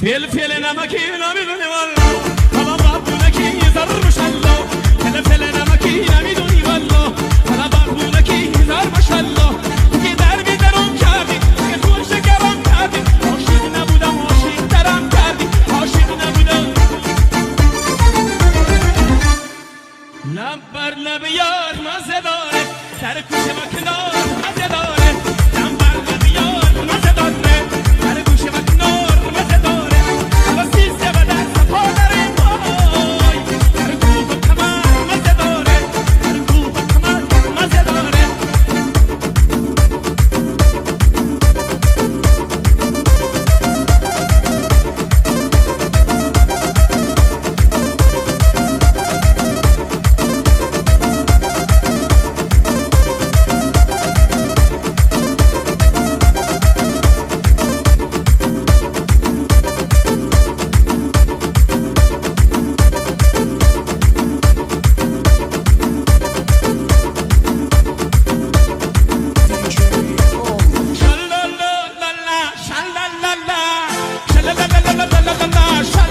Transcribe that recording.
فلفل نمکی نمیدونی والا حالا بابونکی زر ماشالله فلفل نمکی نمیدونی والا حالا بابونکی زر ماشالله دیگه در بیدارم کردی دیگه تو شکرم کردی عاشق نبودم عاشق ترم کردی عاشق نبودم لب بر لب یار مزه داره در کوچه و کنار مزه داره لب بر لب یار مزه داره در کوچه و کنار مزه داره la la la la